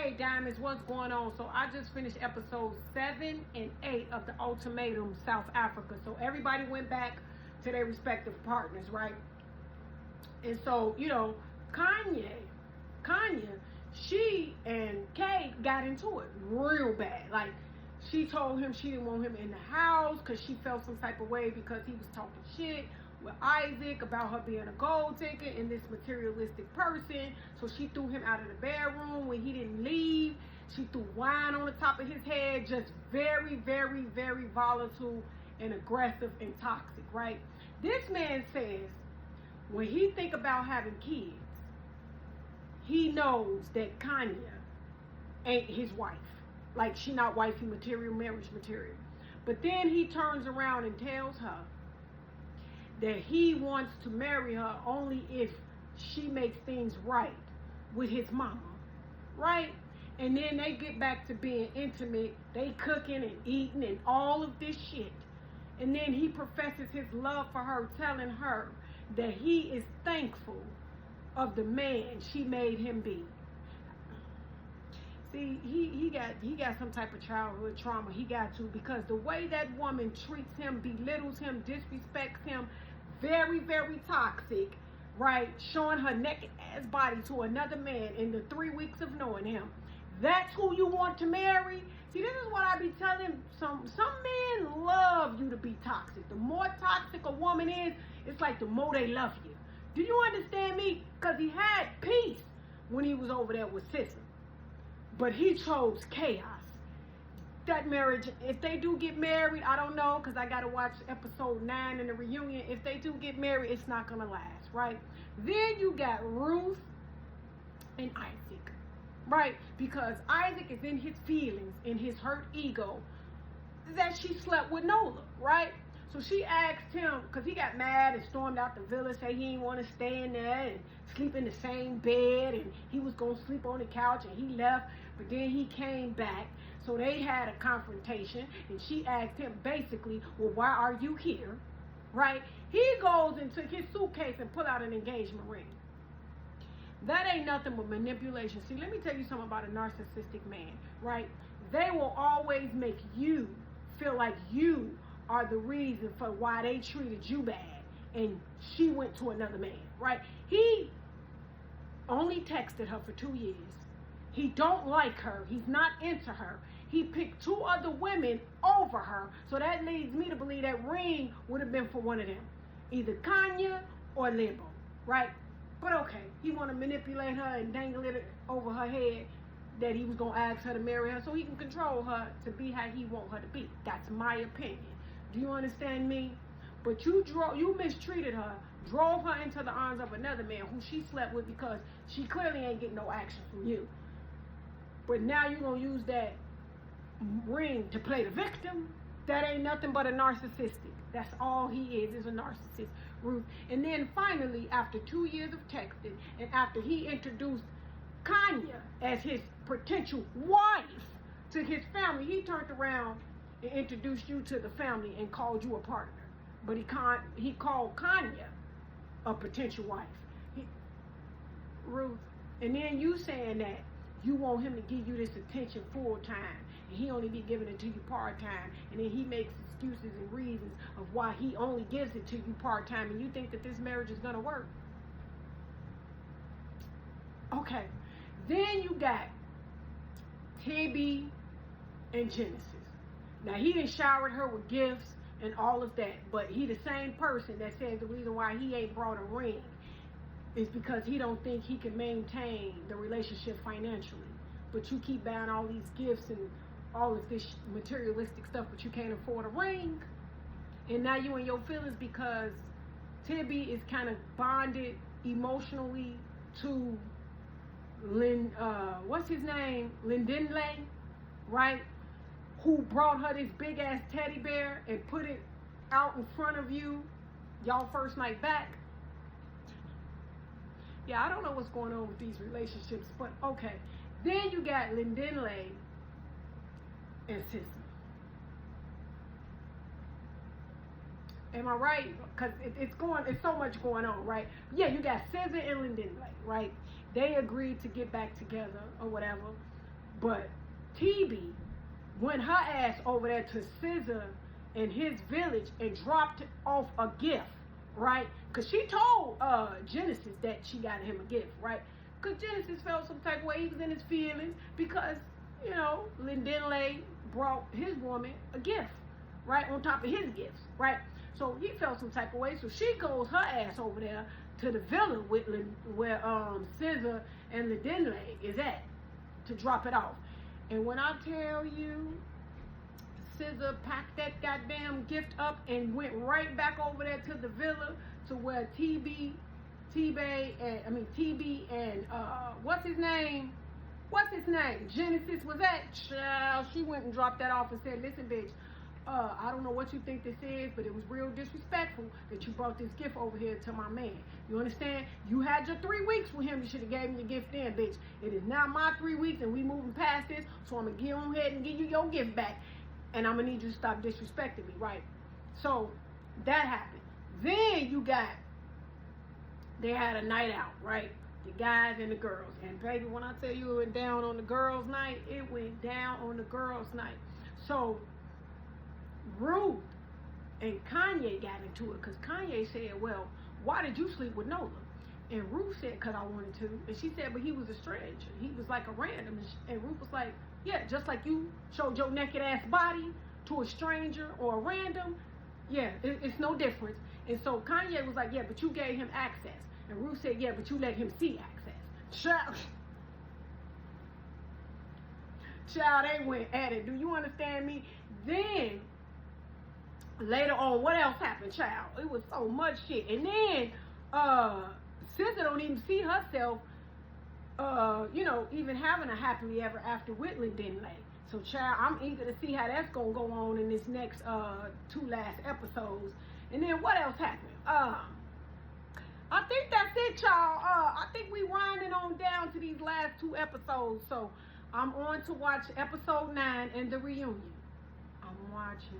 Hey Diamonds, what's going on? So I just finished episodes 7 and 8 of the Ultimatum South Africa. So everybody went back to their respective partners, right? And so, Kanye, she and Kay got into it real bad. Like, she told him she didn't want him in the house because she felt some type of way because he was talking shit with Isaac about her being a gold digger and this materialistic person. So she threw him out of the bedroom when he didn't leave. She threw wine on the top of his head. Just very, very, very volatile and aggressive and toxic, right? This man says when he think about having kids, he knows that Kanye ain't his wife. Like, she not wifey material, marriage material. But then he turns around and tells her that he wants to marry her only if she makes things right with his mama, right? And then they get back to being intimate. They cooking and eating and all of this shit. And then he professes his love for her, telling her that he is thankful of the man she made him be. See, he got some type of childhood trauma. He got to, because the way that woman treats him, belittles him, disrespects him, very, very toxic, right? Showing her naked ass body to another man in the 3 weeks of knowing him. That's who you want to marry? See, this is what I be telling some men love you to be toxic. The more toxic a woman is, it's like the more they love you. Do you understand me? Because he had peace when he was over there with Sissy. But he chose chaos. That marriage, if they do get married, I don't know, because I got to watch episode 9 in the reunion. If they do get married, it's not going to last, right? Then you got Ruth and Isaac, right? Because Isaac is in his feelings, in his hurt ego, that she slept with Nola, right? So she asked him, because he got mad and stormed out the villa, say he didn't want to stay in there and sleep in the same bed, and he was going to sleep on the couch, and he left, but then he came back. So they had a confrontation, and she asked him basically, well, why are you here, right? He goes and took his suitcase and pulled out an engagement ring. That ain't nothing but manipulation. See, let me tell you something about a narcissistic man, right? They will always make you feel like you are the reason for why they treated you bad and she went to another man, right? He only texted her for 2 years. He don't like her. He's not into her. He picked 2 other women over her. So that leads me to believe that ring would have been for one of them, either Kanye or Limbo, right? But okay, he want to manipulate her and dangle it over her head that he was going to ask her to marry her so he can control her to be how he want her to be. That's my opinion. Do you understand me? But you mistreated her, drove her into the arms of another man who she slept with because she clearly ain't getting no action from you. But now you're going to use that ring to play the victim? That ain't nothing but a narcissistic. That's all he is a narcissist, Ruth. And then finally, after 2 years of texting, and after he introduced Kanye as his potential wife to his family, he turned around and introduced you to the family and called you a partner. But he called Kanye a potential wife. Ruth. And then you saying that you want him to give you this attention full time, and he only be giving it to you part time, and then he makes excuses and reasons of why he only gives it to you part time, and you think that this marriage is gonna work. Okay. Then you got Tibby and Genesis. Now, he done showered her with gifts and all of that, but he the same person that says the reason why he ain't brought a ring is because he don't think he can maintain the relationship financially. But you keep buying all these gifts and all of this materialistic stuff, but you can't afford a ring. And now you in your feelings because Tibby is kind of bonded emotionally to what's his name? Lindinley, right? Who brought her this big ass teddy bear and put it out in front of you, y'all first night back. Yeah, I don't know what's going on with these relationships, but okay. Then you got Lindinley and Sissy. Am I right? Because it's so much going on, right? Yeah, you got Sissy and Lindinley, right? They agreed to get back together or whatever. But TB went her ass over there to Scissor in his village and dropped off a gift, right? Because she told Genesis that she got him a gift, right? Because Genesis felt some type of way. He was in his feelings because, you know, Lindenley brought his woman a gift, right, on top of his gifts, right? So he felt some type of way. So she goes her ass over there to the villa where Scissor and Lindenley is at to drop it off. And when I tell you, Scissor packed that goddamn gift up and went right back over there to the villa to where TB and what's his name? Genesis was at. Child, she went and dropped that off and said, listen, bitch, I don't know what you think this is, but it was real disrespectful that you brought this gift over here to my man. You understand? You had your 3 weeks with him. You should have gave him your gift then, bitch. It is now my 3 weeks and we moving past this, so I'm going to get on ahead and give you your gift back. And I'm going to need you to stop disrespecting me, right? So that happened. Then they had a night out, right? The guys and the girls. And baby, when I tell you it went down on the girls' night, it went down on the girls' night. So Ruth and Kanye got into it because Kanye said, well, why did you sleep with Nola? And Ruth said, because I wanted to. And she said, but he was a stranger. He was like a random. And Ruth was like, yeah, just like you showed your naked ass body to a stranger or a random, yeah, it's no difference. And so Kanye was like, yeah, but you gave him access. And Ruth said, yeah, but you let him see access. Child, they went at it. Do you understand me? Then, later on, what else happened, child? It was so much shit. And then, Sister don't even see herself, you know, even having a happily ever after with Lindenley. So, child, I'm eager to see how that's going to go on in this next 2 last episodes. And then what else happened? I think that's it, y'all. I think we winding on down to these last 2 episodes. So, I'm on to watch episode 9 and the reunion. I'm watching.